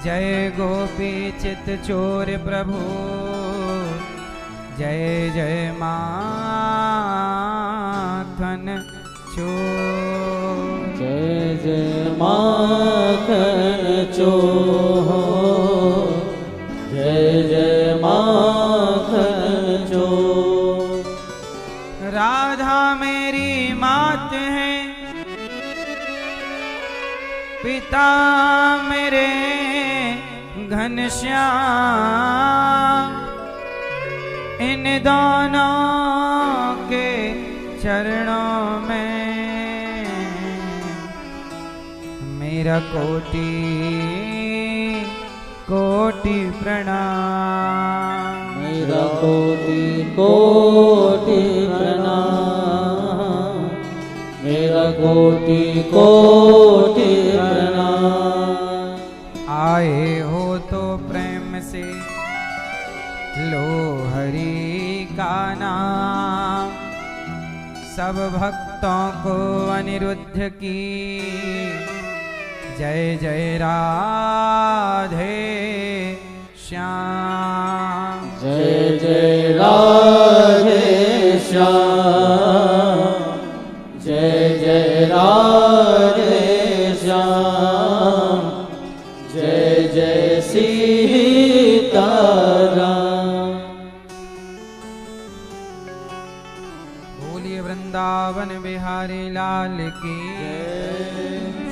जय गोपी चित चोर प्रभु, जय जय माखन चोर, जय जय माखन चोर, जय जय माखन चोर। राधा मेरी मात है, पिता मेरे घनश्याम, इन दोनों के चरणों में मेरा कोटि कोटि प्रणाम, मेरा कोटि कोटि प्रणाम, मेरा कोटि कोटि प्रणाम। आए हो तो प्रेम से लो हरि का नाम, सब भक्तों को अनिरुद्ध की जय जय राधे श्याम, जय जय राधे श्याम, जय जय राधे श्याम, जय जय सीताराम। बोलिए वृंदावन बिहारी लाल की,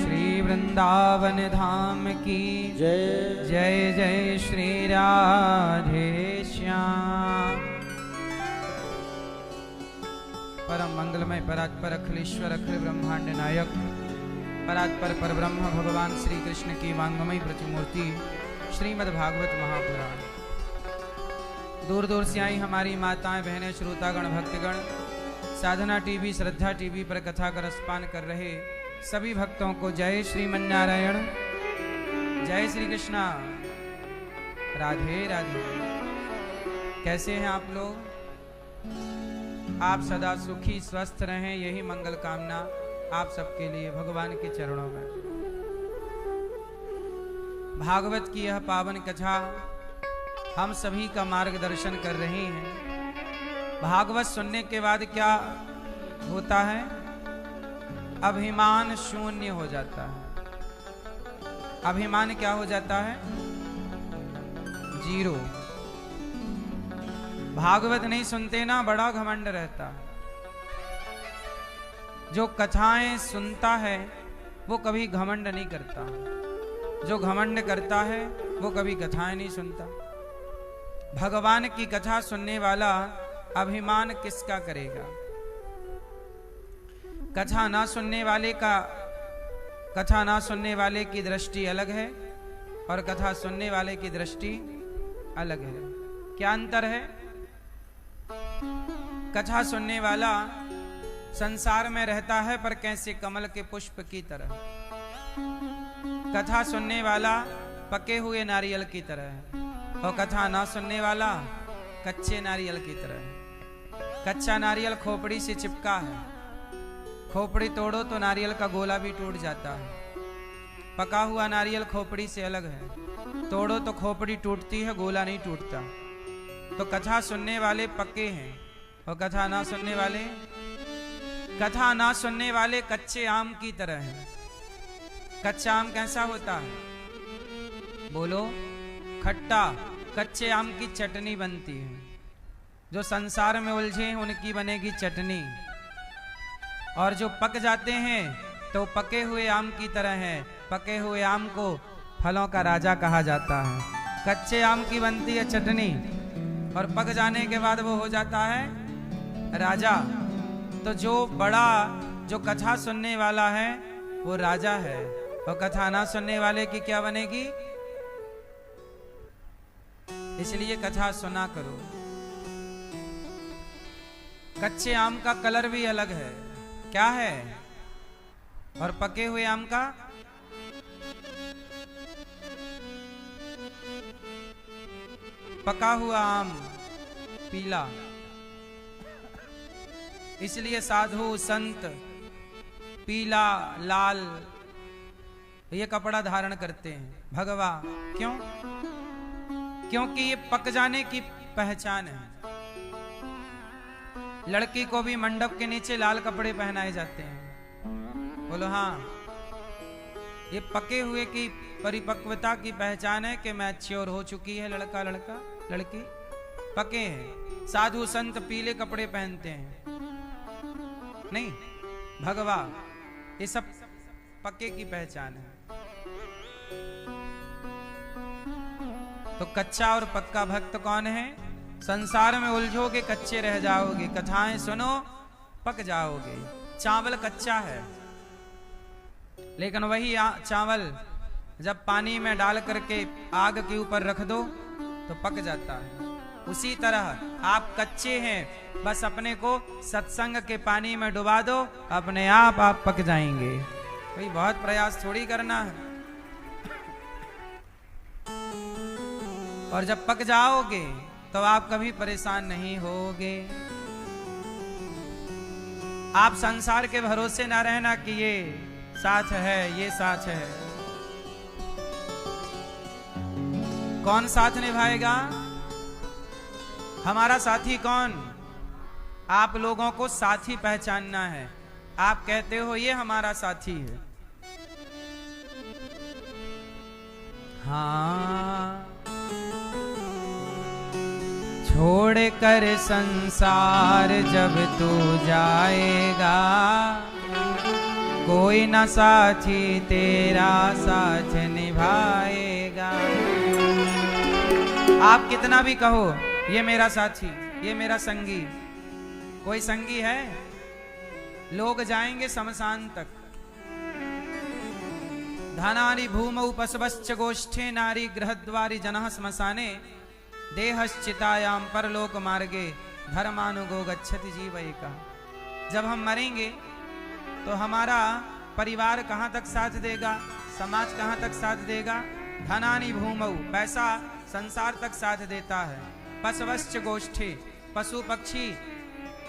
श्री वृंदावन धाम की जय जय जय श्री राधे श्याम। परम मंगलमय परात्पर अखिलेश्वर अखिल ब्रह्मांड नायक परात्पर परब्रह्म भगवान श्री कृष्ण की वांगमयी प्रतिमूर्ति श्रीमद् भागवत महापुराण। दूर दूर से आई हमारी माताएं बहनें श्रोतागण भक्तगण, साधना टीवी श्रद्धा टीवी पर कथा का रसपान कर रहे सभी भक्तों को जय श्रीमन्नारायण, जय श्री कृष्णा, राधे राधे। कैसे हैं आप लोग? आप सदा सुखी स्वस्थ रहें, यही मंगल कामना आप सबके लिए भगवान के चरणों में। भागवत की यह पावन कथा हम सभी का मार्गदर्शन कर रही हैं। भागवत सुनने के बाद क्या होता है? अभिमान शून्य हो जाता है। अभिमान क्या हो जाता है? जीरो। भागवत नहीं सुनते ना, बड़ा घमंड रहता है। जो कथाएं सुनता है वो कभी घमंड नहीं करता, जो घमंड करता है वो कभी कथाएं नहीं सुनता। भगवान की कथा सुनने वाला अभिमान किसका करेगा? कथा ना सुनने वाले की दृष्टि अलग है और कथा सुनने वाले की दृष्टि अलग है। क्या अंतर है? कथा सुनने वाला संसार में रहता है पर कैसे कमल के पुष्प की तरह। कथा सुनने वाला पके हुए नारियल की तरह है और कथा ना सुनने वाला कच्चे नारियल की तरह है। कच्चा नारियल खोपड़ी से चिपका है, खोपड़ी तोड़ो तो नारियल का गोला भी टूट जाता है। पका हुआ नारियल खोपड़ी से अलग है, तोड़ो तो खोपड़ी टूटती है, गोला नहीं टूटता। तो कथा सुनने वाले पक्के हैं और कथा ना सुनने वाले कच्चे आम की तरह हैं। कच्चा आम कैसा होता है? बोलो, खट्टा। कच्चे आम की चटनी बनती है। जो संसार में उलझे हैं उनकी बनेगी चटनी, और जो पक जाते हैं तो पके हुए आम की तरह हैं। पके हुए आम को फलों का राजा कहा जाता है। कच्चे आम की बनती है चटनी और पक जाने के बाद वो हो जाता है राजा। तो जो कथा सुनने वाला है वो राजा है, और कथा ना सुनने वाले की क्या बनेगी? इसलिए कथा सुना करो। कच्चे आम का कलर भी अलग है, क्या है? और पके हुए आम का पका हुआ आम पीला। इसलिए साधु संत पीला लाल तो ये कपड़ा धारण करते हैं। भगवा क्यों? क्योंकि ये पक जाने की पहचान है। लड़की को भी मंडप के नीचे लाल कपड़े पहनाए जाते हैं। बोलो हाँ, ये पके हुए की परिपक्वता की पहचान है कि मैच्योर हो चुकी है लड़का लड़की, पके हैं। साधु संत पीले कपड़े पहनते हैं, नहीं, भगवा, ये सब पक्के की पहचान है। तो कच्चा और पक्का भक्त कौन है? संसार में उलझोगे कच्चे रह जाओगे, कथाएं सुनो पक जाओगे। चावल कच्चा है, लेकिन वही चावल जब पानी में डाल करके आग के ऊपर रख दो तो पक जाता है। उसी तरह आप कच्चे हैं, बस अपने को सत्संग के पानी में डुबा दो, अपने आप पक जाएंगे। कोई बहुत प्रयास थोड़ी करना है। और जब पक जाओगे तो आप कभी परेशान नहीं होगे। आप संसार के भरोसे ना रहना कि ये साथ है, ये साथ है। कौन साथ निभाएगा? हमारा साथी कौन? आप लोगों को साथी पहचानना है। आप कहते हो ये हमारा साथी है। हाँ, छोड़ कर संसार जब तू जाएगा, कोई ना साथी तेरा साथ निभाएगा। आप कितना भी कहो ये मेरा साथी, ये मेरा संगी, कोई संगी है? लोग जाएंगे शमशान तक। धनानि भूमौ पशवश्च गोष्ठे नारी गृहद्वारी जनः श्मशाने देहश्चितायां परलोक मार्गे धर्मानुगो गच्छति जीवैका। जब हम मरेंगे तो हमारा परिवार कहाँ तक साथ देगा, समाज कहाँ तक साथ देगा? धनानि भूमौ, पैसा संसार तक साथ देता है। पशवश्च गोष्ठे, पशु पक्षी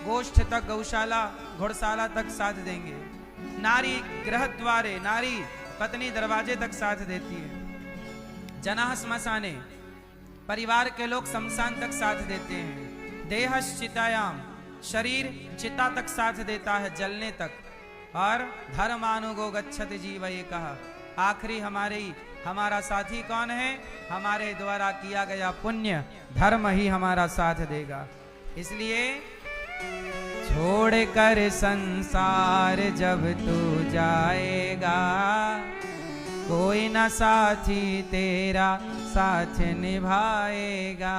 गोष्ठ तक, गौशाला घुड़शाला तक साथ देंगे। नारी गृहद्वारे, नारी पत्नी दरवाजे तक साथ देती है। जनः श्मशाने, परिवार के लोग शमशान तक साथ देते हैं। देहश्चितायाम, शरीर चिता तक साथ देता है, जलने तक। और धर्मानुगो गच्छति जीवैकः, आखिरी हमारा साथी कौन है? हमारे द्वारा किया गया पुण्य धर्म ही हमारा साथ देगा। इसलिए छोड़ कर संसार जब तू जाएगा, कोई ना साथी तेरा साथ निभाएगा।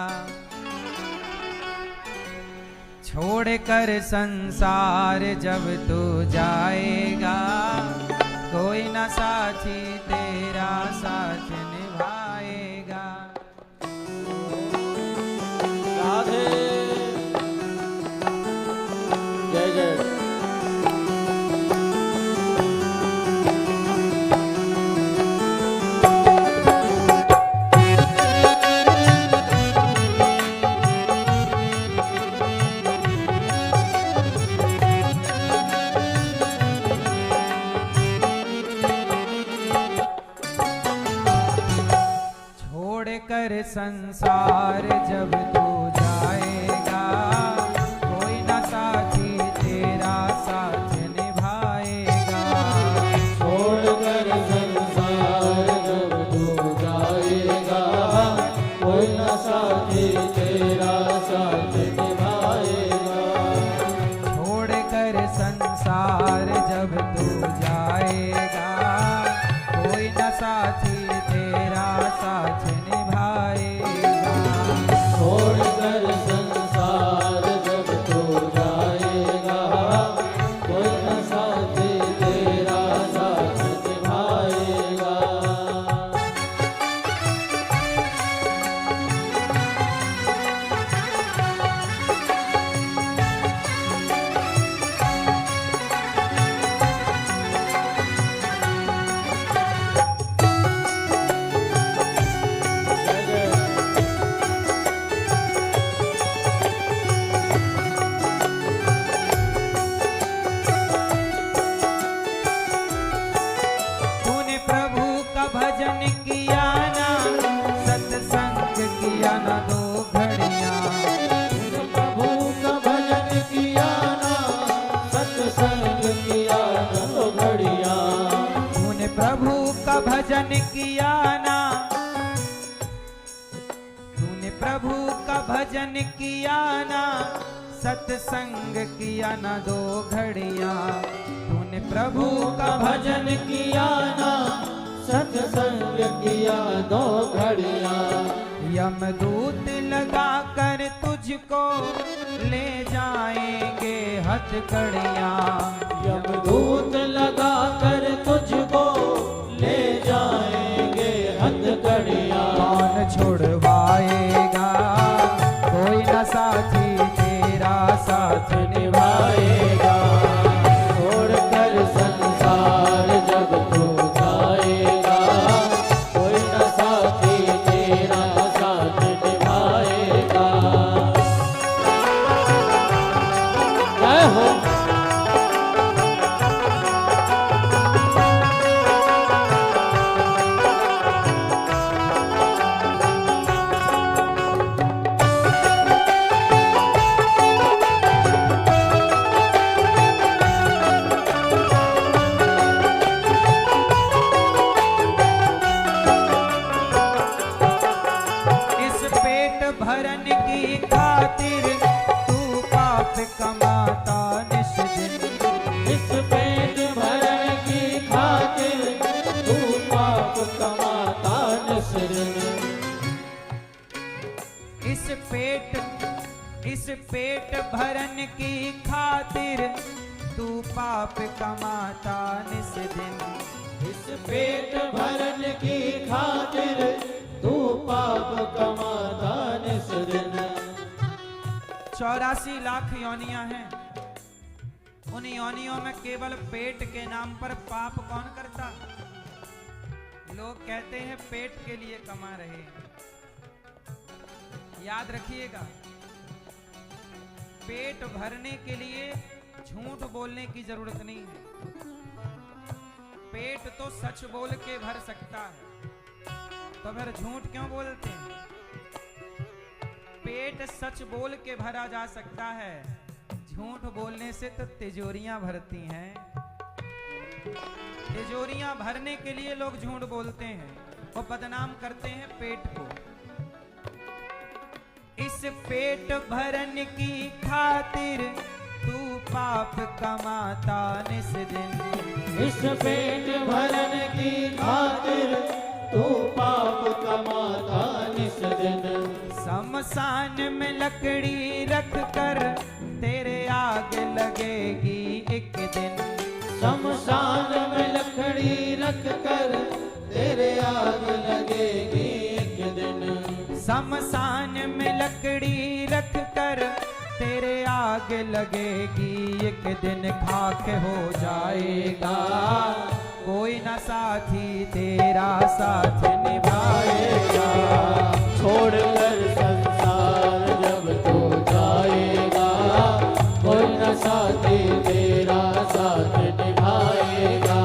छोड़ कर संसार जब तू जाएगा, कोई ना साथी तेरा साथ निभाएगा। राधे जय जय। कर संसार जब तू जाएगा, कोई ना साथी तेरा साथ निभाएगा। छोड़ कर संसार जब तू जाएगा, कोई ना साथी तेरा साथ निभाएगा। छोड़ कर संसार जब तू जाएगा, कोई ना साथी तेरा साथ निभाएगा। छोड़ कर संसार जब तू जाएगा, कोई ना साथी तेरा साथ निभाएगा। किया ना, तूने प्रभु का भजन किया ना, सत्संग किया ना 2 घड़ियां, तूने प्रभु का भजन किया ना, सत्संग किया 2 घड़ियां। यमदूत लगा कर तुझको ले जाएंगे हथकड़ियां, यमदूत लगा कर तुझको ले जाएंगे हथकड़ियां। कौन छुड़वाएगा, कोई न साथी तेरा साथ निभाएगा। छोड़कर संसार जब तू जाएगा, कोई न साथी तेरा साथ निभाएगा। जय हो। इस पेट भरन की खातिर तू पाप कमाता निस दिन, इस पेट भरन की खातिर तू पाप कमाता निस दिन। इस पेट भरन की खातिर तू पाप कमाता निस दिन, इस पेट भरन की खातिर तू पाप कमाता निस दिन। 84 लाख योनियां हैं, उन योनियों में केवल पेट के नाम पर पाप कौन करता? लोग कहते हैं पेट के लिए कमा रहे हैं। याद रखिएगा, पेट भरने के लिए झूठ बोलने की जरूरत नहीं है। पेट तो सच बोल के भर सकता है, तो फिर झूठ क्यों बोलते हैं? पेट सच बोल के भरा जा सकता है, झूठ बोलने से तो तिजोरियां भरती हैं। तिजोरियां भरने के लिए लोग झूठ बोलते हैं और बदनाम करते हैं पेट को। इस पेट भरन की खातिर तू पाप कमाता निस दिन, इस पेट भरन की खातिर तू पाप कमाता निस दिन। शमशान में लकड़ी रख कर तेरे आग लगेगी एक दिन, शमशान में लकड़ी रख कर तेरे आग लगेगी एक दिन। शमशान में लकड़ी रख कर तेरे आग लगेगी एक दिन, खाक हो जाएगा कोई न साथी तेरा साथ निभाएगा। छोड़कर संसार जब तू जाएगा, कोई न साथी तेरा साथ निभाएगा।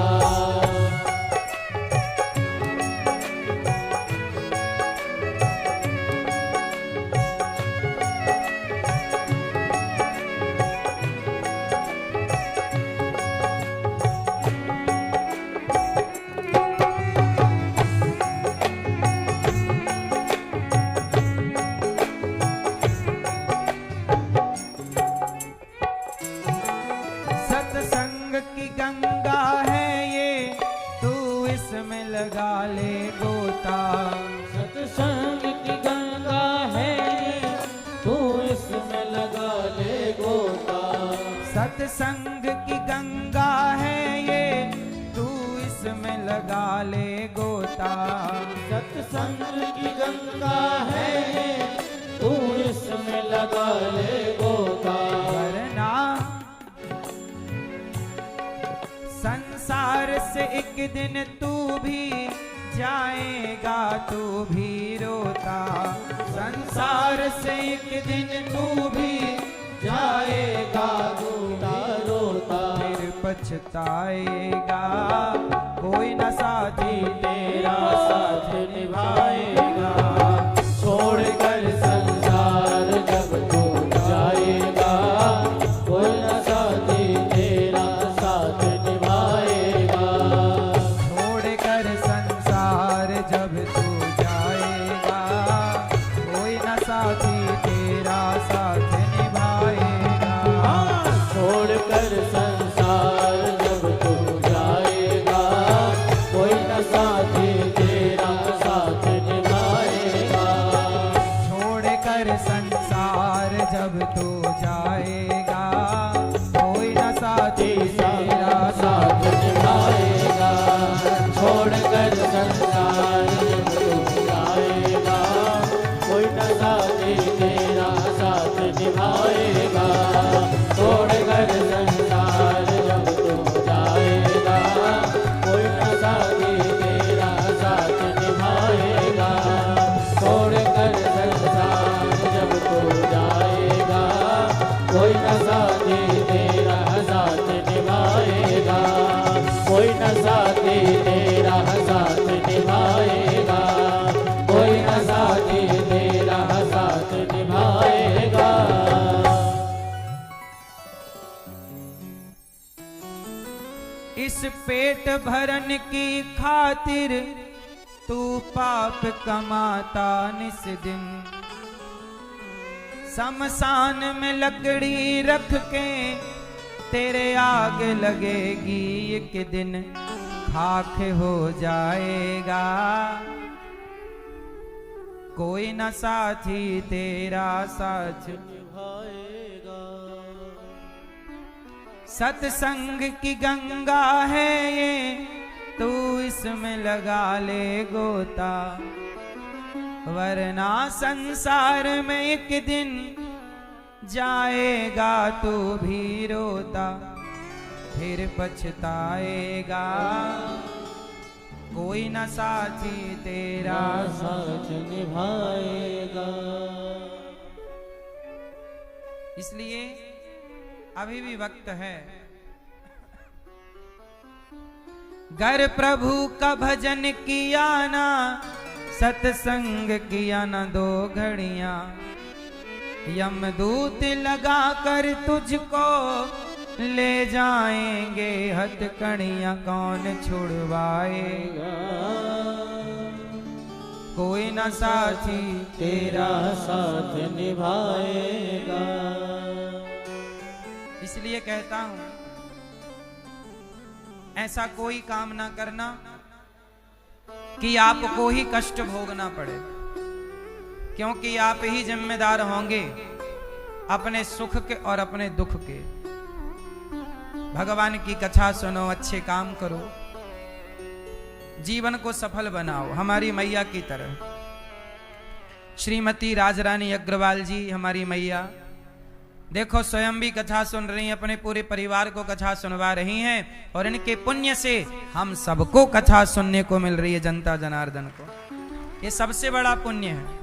सत्संग की गंगा है ये, तू इसमें लगा ले गोता। सत्संग की गंगा है तू इसमें लगा ले गोता। सत्संग की गंगा है ये, तू इसमें लगा ले गोता। सत्संग की गंगा है तू इसमें लगा ले गोता। वरना संसार से एक दिन तू भी जाएगा, तू भी रोता। संसार से एक दिन तू भी जाएगा, तू भी रोता। फिर पछताएगा कोई न साथी तेरा साथ निभाएगा। छोड़कर संसार जब तू जाएगा, कोई न साथी तेरा साथ निभाएगा। छोड़कर संसार पेट भरन की खातिर तू पाप कमाता निस दिन। शमशान में लकड़ी रख के तेरे आग लगेगी एक दिन, खाक हो जाएगा कोई न साथी तेरा साथ निभाएगा। सत्संग की गंगा है ये, तू इसमें लगा ले गोता, वरना संसार में एक दिन जाएगा तू भी रोता, फिर पछताएगा कोई न साथी तेरा साथ निभाएगा। इसलिए अभी भी वक्त है, गर प्रभु का भजन किया ना, सत्संग किया न 2 घड़ियां, यमदूत लगा कर तुझको ले जाएंगे हथकड़ियां, कौन छुड़वाएगा कोई न साथी तेरा साथ निभाएगा। इसलिए कहता हूं ऐसा कोई काम ना करना कि आपको ही कष्ट भोगना पड़े, क्योंकि आप ही जिम्मेदार होंगे अपने सुख के और अपने दुख के। भगवान की कथा सुनो, अच्छे काम करो, जीवन को सफल बनाओ, हमारी मैया की तरह। श्रीमती राजरानी अग्रवाल जी हमारी मैया, देखो स्वयं भी कथा सुन रही हैं, अपने पूरे परिवार को कथा सुनवा रही हैं, और इनके पुण्य से हम सबको कथा सुनने को मिल रही है, जनता जनार्दन को। ये सबसे बड़ा पुण्य है।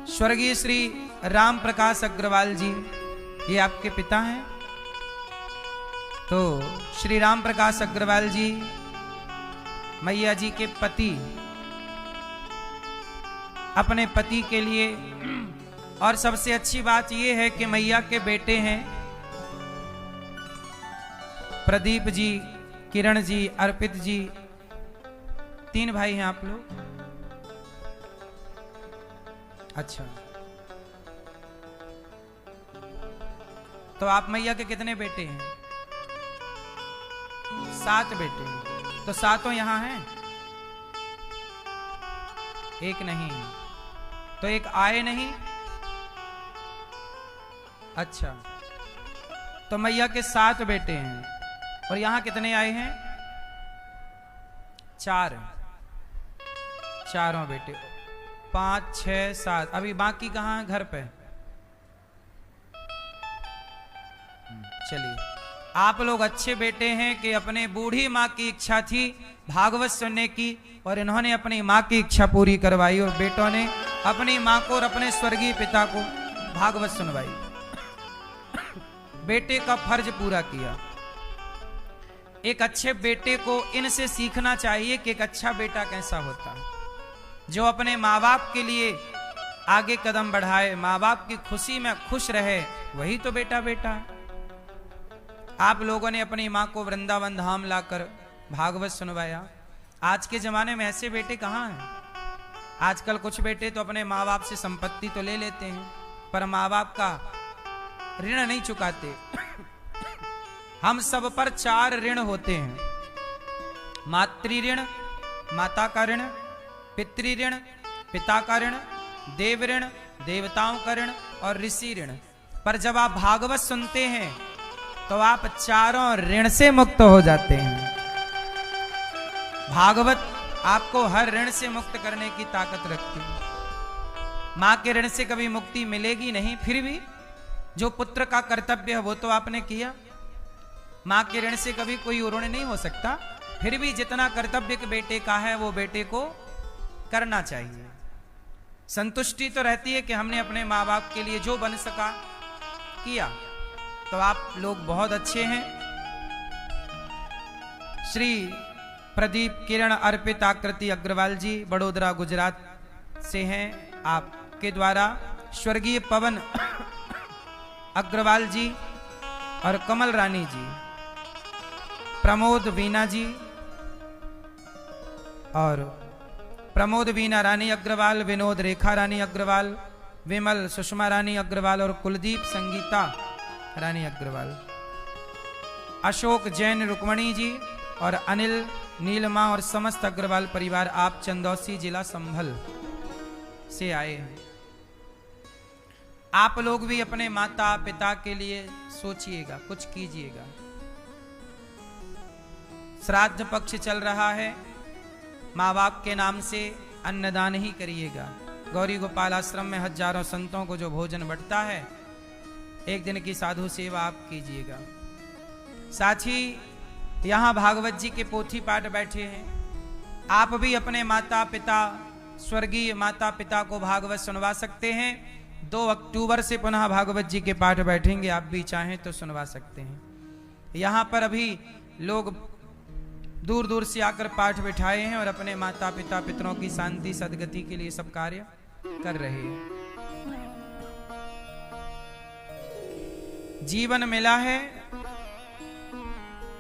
स्वर्गीय श्री राम प्रकाश अग्रवाल जी, ये आपके पिता हैं। तो श्री राम प्रकाश अग्रवाल जी मैया जी के पति, अपने पति के लिए, और सबसे अच्छी बात यह है कि मैया के बेटे हैं प्रदीप जी, किरण जी, अर्पित जी, 3 भाई हैं आप लोग। अच्छा, तो आप मैया के कितने बेटे हैं? 7 बेटे हैं। तो 7 यहां हैं, एक नहीं, तो एक आए नहीं। अच्छा, तो मैया के 7 बेटे हैं, और यहां कितने आए हैं? 4, चारों बेटे, 5, 6, 7। अभी बाकी कहां है? घर पे। चलिए, आप लोग अच्छे बेटे हैं कि अपने बूढ़ी माँ की इच्छा थी भागवत सुनने की, और इन्होंने अपनी माँ की इच्छा पूरी करवाई, और बेटों ने अपनी माँ को और अपने स्वर्गीय पिता को भागवत सुनवाई। बेटे का फर्ज पूरा किया। एक अच्छे बेटे को इनसे सीखना चाहिए कि एक अच्छा बेटा कैसा होता है, जो अपने माँ बाप के लिए आगे कदम बढ़ाए, माँ बाप की खुशी में खुश रहे, वही तो बेटा बेटा है। आप लोगों ने अपनी माँ को वृंदावन धाम लाकर भागवत सुनवाया। आज के जमाने में ऐसे बेटे कहाँ हैं? आजकल कुछ बेटे तो अपने माँ बाप से संपत्ति तो ले लेते हैं, पर माँ बाप का ऋण नहीं चुकाते। हम सब पर 4 ऋण होते हैं: मातृ ऋण, माता का ऋण, पितृ ऋण, पिता का ऋण, देव ऋण, देवताओं का ऋण, और ऋषि ऋण। पर जब आप भागवत सुनते हैं तो आप 4 ऋण से मुक्त हो जाते हैं। भागवत आपको हर ऋण से मुक्त करने की ताकत रखती है। मां के ऋण से कभी मुक्ति मिलेगी नहीं, फिर भी जो पुत्र का कर्तव्य है वो तो आपने किया। मां के ऋण से कभी कोई ऋण नहीं हो सकता, फिर भी जितना कर्तव्य के बेटे का है वो बेटे को करना चाहिए। संतुष्टि तो रहती है कि हमने अपने माँ बाप के लिए जो बन सका किया। तो आप लोग बहुत अच्छे हैं। श्री प्रदीप, किरण, अर्पित, आकृति अग्रवाल जी बड़ोदरा गुजरात से हैं। आपके द्वारा स्वर्गीय पवन अग्रवाल जी और कमल रानी जी, प्रमोद वीना जी और प्रमोद वीना रानी अग्रवाल, विनोद रेखा रानी अग्रवाल, विमल सुषमा रानी अग्रवाल और कुलदीप संगीता रानी अग्रवाल, अशोक जैन रुक्मणी जी और अनिल नीलमा और समस्त अग्रवाल परिवार, आप चंदौसी जिला संभल से आए हैं। आप लोग भी अपने माता पिता के लिए सोचिएगा, कुछ कीजिएगा। श्राद्ध पक्ष चल रहा है, माँ बाप के नाम से अन्नदान ही करिएगा। गौरी गोपाल आश्रम में हजारों संतों को जो भोजन बंटता है, एक दिन की साधु सेवा आप कीजिएगा। साथ ही यहाँ भागवत जी के पोथी पाठ बैठे हैं, आप भी अपने माता पिता, स्वर्गीय माता पिता को भागवत सुनवा सकते हैं। 2 अक्टूबर से पुनः भागवत जी के पाठ बैठेंगे, आप भी चाहें तो सुनवा सकते हैं। यहाँ पर अभी लोग दूर दूर से आकर पाठ बिठाए हैं और अपने माता पिता पितरों की शांति सदगति के लिए सब कार्य कर रहे हैं। जीवन मिला है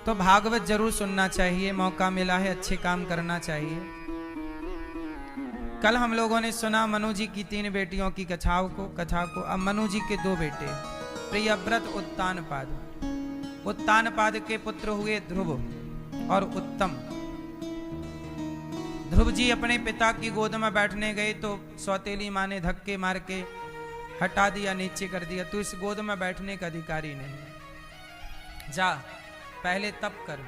तो भागवत जरूर सुनना चाहिए, मौका मिला है अच्छे काम करना चाहिए। कल हम लोगों ने सुना मनु जी की 3 बेटियों की कथा को। अब मनु जी के 2 बेटे, प्रियव्रत उत्तानपाद। उत्तानपाद के पुत्र हुए ध्रुव और उत्तम। ध्रुव जी अपने पिता की गोद में बैठने गए तो सौतेली माँ ने धक्के मार के हटा दिया, नीचे कर दिया, तू इस गोद में बैठने का अधिकारी नहीं, जा पहले तप कर।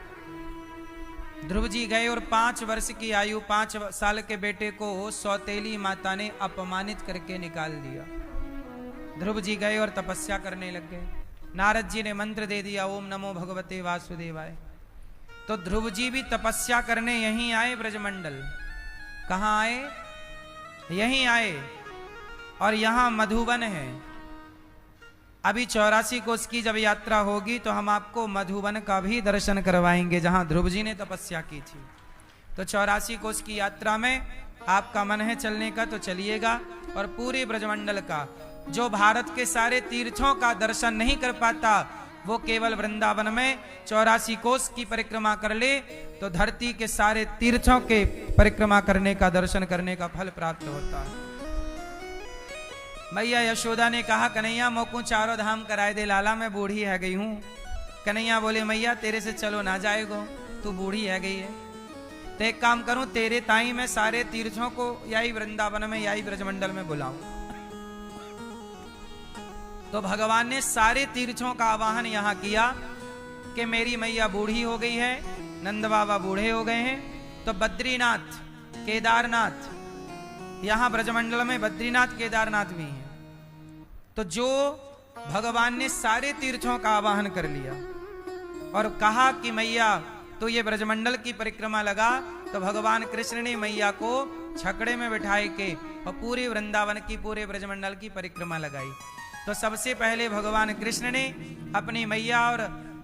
ध्रुव जी गए और 5 वर्ष की आयु 5 साल के बेटे को सौतेली माता ने अपमानित करके निकाल दिया। ध्रुव जी गए और तपस्या करने लग गए। नारद जी ने मंत्र दे दिया, ओम नमो भगवते वासुदेवाय। तो ध्रुव जी भी तपस्या करने यहीं आए ब्रजमंडल। कहाँ आए? यहीं आए। और यहां मधुबन है। अभी 84 कोस की जब यात्रा होगी तो हम आपको मधुबन का भी दर्शन करवाएंगे, जहां ध्रुव जी ने तपस्या की थी। तो 84 कोस की यात्रा में आपका मन है चलने का तो चलिएगा। और पूरे ब्रजमंडल का, जो भारत के सारे तीर्थों का दर्शन नहीं कर पाता, वो केवल वृंदावन में 84 कोस की परिक्रमा कर ले तो धरती के सारे तीर्थों के परिक्रमा करने का, दर्शन करने का फल प्राप्त होता है। मैया यशोदा ने कहा, कन्हैया मोको 4 धाम कराए दे लाला, मैं बूढ़ी है गई हूं। कन्हैया बोले, मैया तेरे से चलो ना जाएगो, तू बूढ़ी है गई है। तो एक काम करूं, तेरे ताई मैं सारे तीर्थों को यही वृंदावन में, यही ब्रजमंडल में बुलाऊं। तो भगवान ने सारे तीर्थों का आवाहन यहां किया कि मेरी मैया बूढ़ी हो गई है, नंद बाबा बूढ़े हो गए हैं, तो बद्रीनाथ, केदारनाथ, यहां ब्रजमंडल में बद्रीनाथ केदारनाथ भी हैं। तो जो भगवान ने सारे तीर्थों का आवाहन कर लिया और कहा कि मैया तो ये ब्रजमंडल की परिक्रमा लगा, तो भगवान कृष्ण ने मैया को छकड़े में बिठाए के और पूरे वृंदावन की, पूरे ब्रजमंडल की परिक्रमा लगाई। तो सबसे पहले भगवान कृष्ण ने अपनी मैया और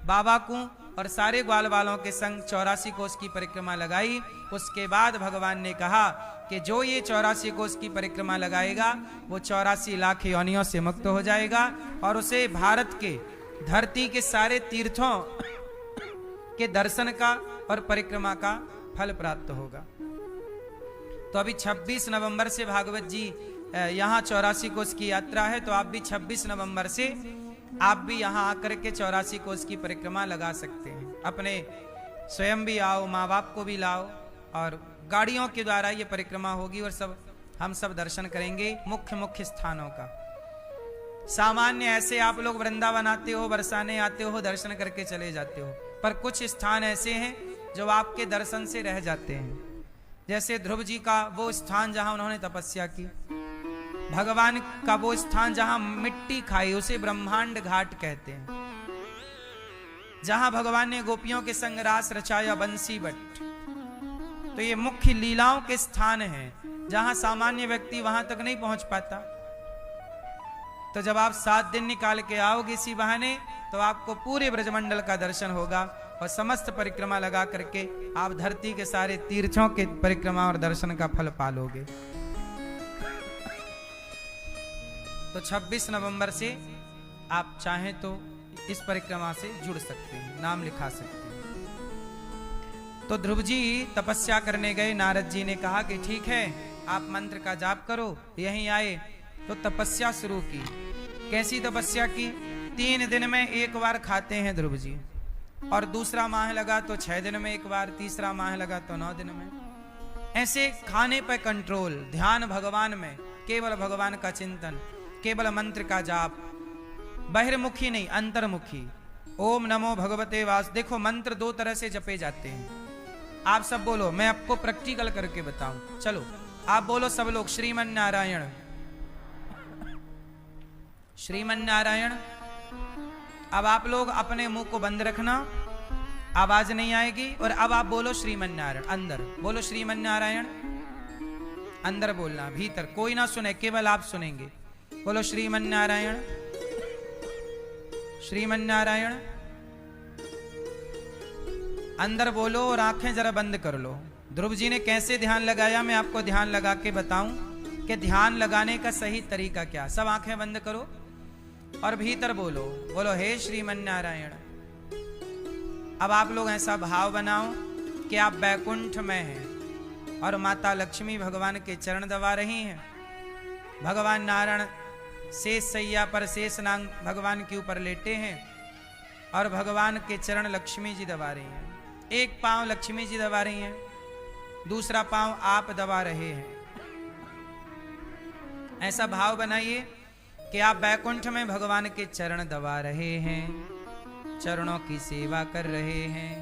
बाबा को और सारे ग्वाल वालों के संग 84 कोस की परिक्रमा लगाई। उसके बाद भगवान ने कहा कि जो ये 84 कोस की परिक्रमा लगाएगा वो 84 लाख योनियों से मुक्त हो जाएगा और उसे भारत के धरती के सारे तीर्थों के दर्शन का और परिक्रमा का फल प्राप्त होगा। तो अभी 26 नवंबर से भागवत जी यहाँ 84 कोस की यात्रा है, तो आप भी 26 नवंबर से आप भी यहाँ आकर के 84 कोस की परिक्रमा लगा सकते हैं। अपने स्वयं भी आओ, माँ बाप को भी लाओ और गाड़ियों के द्वारा ये परिक्रमा होगी और हम सब दर्शन करेंगे मुख्य मुख्य स्थानों का। सामान्य ऐसे आप लोग वृंदावन आते हो, बरसाने आते हो, दर्शन करके चले जाते हो, पर कुछ स्थान ऐसे हैं जो आपके दर्शन से रह जाते हैं। जैसे ध्रुव जी का वो स्थान जहां उन्होंने तपस्या की, भगवान का वो स्थान जहां मिट्टी खाई, उसे ब्रह्मांड घाट कहते हैं। जहां भगवान ने गोपियों के संग रास रचाया बंसी बट, तो ये मुख्य लीलाओं के स्थान हैं जहां सामान्य व्यक्ति वहां तक नहीं पहुंच पाता। तो जब आप 7 दिन निकाल के आओगे इसी बहाने, तो आपको पूरे ब्रजमंडल का दर्शन होगा और समस्त परिक्रमा लगा करके आप धरती के सारे तीर्थों के परिक्रमा और दर्शन का फल पालोगे। तो 26 नवंबर से आप चाहें तो इस परिक्रमा से जुड़ सकते हैं, नाम लिखा सकते हैं। तो ध्रुव जी तपस्या करने गए। नारद जी ने कहा कि ठीक है, आप मंत्र का जाप करो। यहीं आए तो तपस्या शुरू की। कैसी तपस्या की? 3 दिन में 1 बार खाते हैं ध्रुव जी, और दूसरा माह लगा तो 6 दिन में 1 बार, तीसरा माह लगा तो 9 दिन में। ऐसे खाने पर कंट्रोल, ध्यान भगवान में, केवल भगवान का चिंतन, केवल मंत्र का जाप, बहिर्मुखी नहीं, अंतर्मुखी। ओम नमो भगवते वास। देखो मंत्र 2 तरह से जपे जाते हैं। आप सब बोलो, मैं आपको प्रैक्टिकल करके बताऊं। चलो आप बोलो सब लोग, श्रीमन नारायण, श्रीमन नारायण। अब आप लोग अपने मुंह को बंद रखना, आवाज नहीं आएगी, और अब आप बोलो श्रीमन नारायण। अंदर बोलो श्रीमन नारायण, अंदर बोलना, भीतर कोई ना सुने, केवल आप सुनेंगे। बोलो श्रीमन नारायण, श्रीमन नारायण। अंदर बोलो और आंखें जरा बंद कर लो। ध्रुव जी ने कैसे ध्यान लगाया, मैं आपको ध्यान लगा के बताऊं कि ध्यान लगाने का सही तरीका क्या। सब आंखें बंद करो और भीतर बोलो, बोलो हे श्रीमन नारायण। अब आप लोग ऐसा भाव बनाओ कि आप बैकुंठ में हैं और माता लक्ष्मी भगवान के चरण दबा रही हैं। भगवान नारायण शेष सैया पर, शेष नाग भगवान के ऊपर लेटे हैं और भगवान के चरण लक्ष्मी जी दबा रही हैं। एक पांव लक्ष्मी जी दबा रही हैं, दूसरा पांव आप दबा रहे हैं। ऐसा भाव बनाइए कि आप बैकुंठ में भगवान के चरण दबा रहे हैं, चरणों की सेवा कर रहे हैं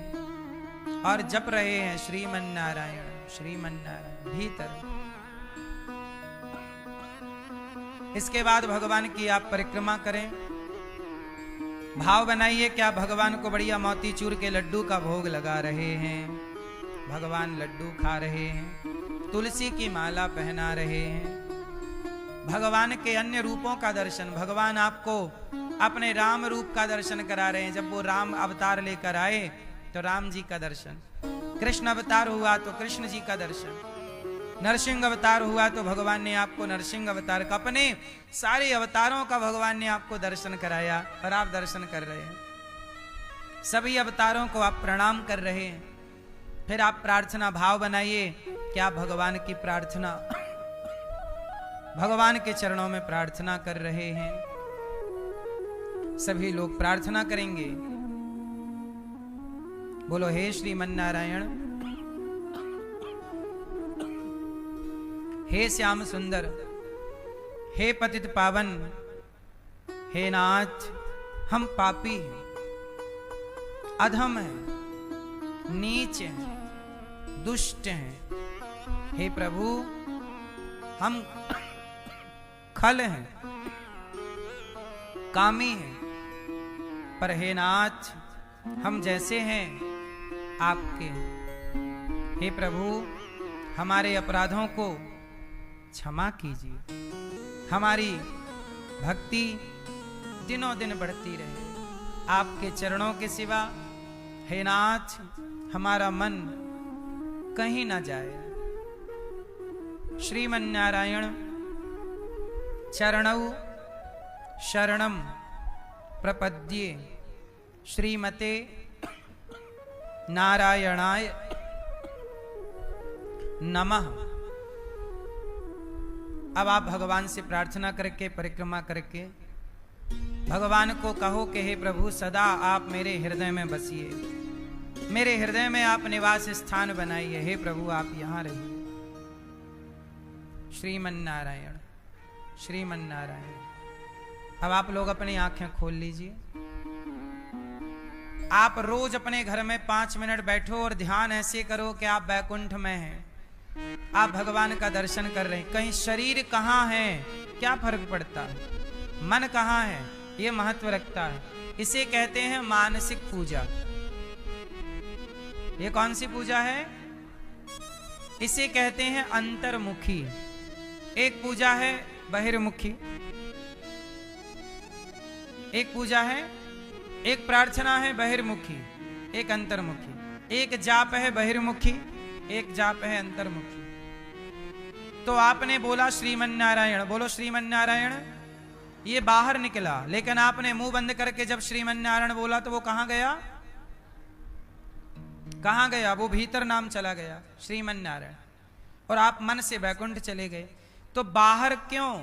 और जप रहे हैं श्रीमन नारायण, श्रीमन नारायण भीतर। इसके बाद भगवान की आप परिक्रमा करें। भाव बनाइए कि आप भगवान को बढ़िया मोतीचूर के लड्डू का भोग लगा रहे हैं, भगवान लड्डू खा रहे हैं, तुलसी की माला पहना रहे हैं, भगवान के अन्य रूपों का दर्शन, भगवान आपको अपने राम रूप का दर्शन करा रहे हैं। जब वो राम अवतार लेकर आए तो राम जी का दर्शन, कृष्ण अवतार हुआ तो कृष्ण जी का दर्शन, नरसिंह अवतार हुआ तो भगवान ने आपको नरसिंह अवतार का, अपने सारे अवतारों का भगवान ने आपको दर्शन कराया और आप दर्शन कर रहे हैं। सभी अवतारों को आप प्रणाम कर रहे हैं। फिर आप प्रार्थना भाव बनाइए कि आप भगवान की प्रार्थना, भगवान के चरणों में प्रार्थना कर रहे हैं। सभी लोग प्रार्थना करेंगे। बोलो हे श्रीमन नारायण, हे श्याम सुंदर, हे पतित पावन, हे नाथ, हम पापी हैं, अधम हैं, नीच हैं, दुष्ट हैं। हे प्रभु, हम खल हैं, कामी हैं, पर हे नाथ, हम जैसे हैं आपके। हे प्रभु, हमारे अपराधों को क्षमा कीजिए, हमारी भक्ति दिनों दिन बढ़ती रहे आपके चरणों के सिवा। हे नाथ, हमारा मन कहीं ना जाए। श्रीमन नारायण चरणौ शरणम प्रपद्ये, श्रीमते नारायणाय नमः। अब आप भगवान से प्रार्थना करके, परिक्रमा करके भगवान को कहो कि हे प्रभु, सदा आप मेरे हृदय में बसिए, मेरे हृदय में आप निवास स्थान बनाइए। हे प्रभु, आप यहां रहिए। श्रीमन नारायण, श्रीमन नारायण। अब आप लोग अपनी आंखें खोल लीजिए। आप रोज अपने घर में 5 मिनट बैठो और ध्यान ऐसे करो कि आप बैकुंठ में हैं, आप भगवान का दर्शन कर रहे हैं। कहीं शरीर कहाँ है क्या फर्क पड़ता है, मन कहाँ है ये महत्व रखता है। इसे कहते हैं मानसिक पूजा। ये कौन सी पूजा है? इसे कहते हैं अंतर्मुखी। एक पूजा है बहिर्मुखी, एक पूजा है, एक प्रार्थना है बहिर्मुखी, एक अंतर्मुखी। एक जाप है बहिर्मुखी, एक जाप है अंतर्मुखी। तो आपने बोला श्रीमन नारायण, बोलो श्रीमन नारायण, ये बाहर निकला, लेकिन आपने मुंह बंद करके जब श्रीमन्नारायण बोला तो वो कहां गया? कहां गया? वो भीतर नाम चला गया श्रीमन्नारायण, और आप मन से वैकुंठ चले गए। तो बाहर क्यों,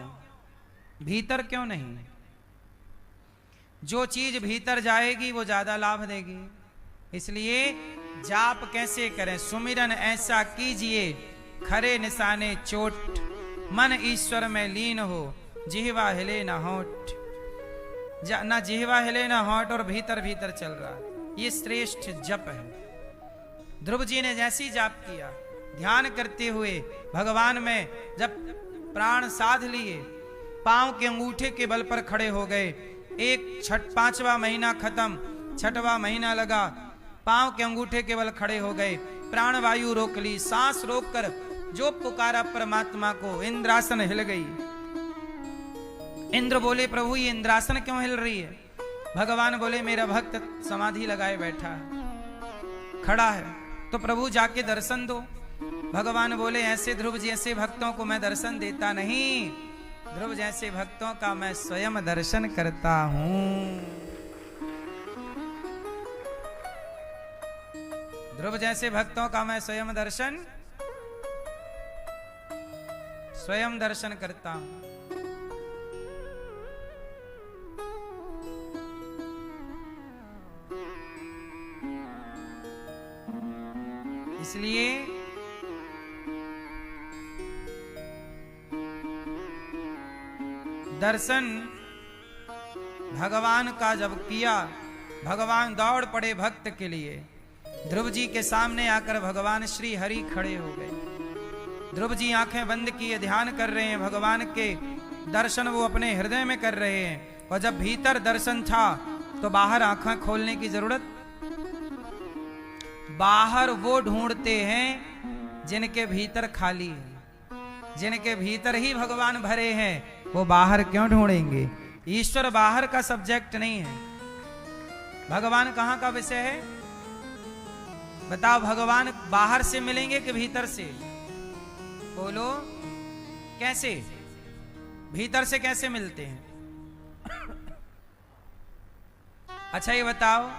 भीतर क्यों नहीं? जो चीज भीतर जाएगी वो ज्यादा लाभ देगी। इसलिए जाप कैसे करें? सुमिरन ऐसा कीजिए खरे निशाने चोट, मन ईश्वर में लीन हो, जिह्वा हिले ना होठ। ना जिह्वा हिले ना होठ और भीतर भीतर चल रहा है, ये श्रेष्ठ जप है। ध्रुव जी ने जैसी जाप किया, ध्यान करते हुए भगवान में जब प्राण साध लिए, पांव के अंगूठे के बल पर खड़े हो गए। पांचवा महीना खत्म, छठवां महीना लगा, पांव के अंगूठे के बल खड़े हो गए, प्राण वायु रोक ली, सांस रोककर जो पुकारा परमात्मा को, इंद्रासन हिल गई। इंद्र बोले प्रभु ये इंद्रासन क्यों हिल रही है? भगवान बोले मेरा भक्त समाधि लगाए बैठा है, खड़ा है, तो प्रभु जाके दर्शन दो। भगवान बोले ऐसे ध्रुव जैसे भक्तों को मैं दर्शन देता नहीं, ध्रुव जैसे भक्तों का मैं स्वयं दर्शन करता हूं। ध्रुव जैसे भक्तों का मैं स्वयं दर्शन करता हूं। इसलिए दर्शन भगवान का जब किया, भगवान दौड़ पड़े भक्त के लिए। ध्रुव जी के सामने आकर भगवान श्री हरि खड़े हो गए। ध्रुव जी आंखें बंद किए ध्यान कर रहे हैं, भगवान के दर्शन वो अपने हृदय में कर रहे हैं। और जब भीतर दर्शन था तो बाहर आंखें खोलने की जरूरत? बाहर वो ढूंढते हैं जिनके भीतर खाली है, जिनके भीतर ही भगवान भरे हैं, वो बाहर क्यों ढूंढेंगे? ईश्वर बाहर का सब्जेक्ट नहीं है। भगवान कहां का विषय है? बताओ, भगवान बाहर से मिलेंगे कि भीतर से? बोलो कैसे? भीतर से कैसे मिलते हैं? अच्छा ये बताओ,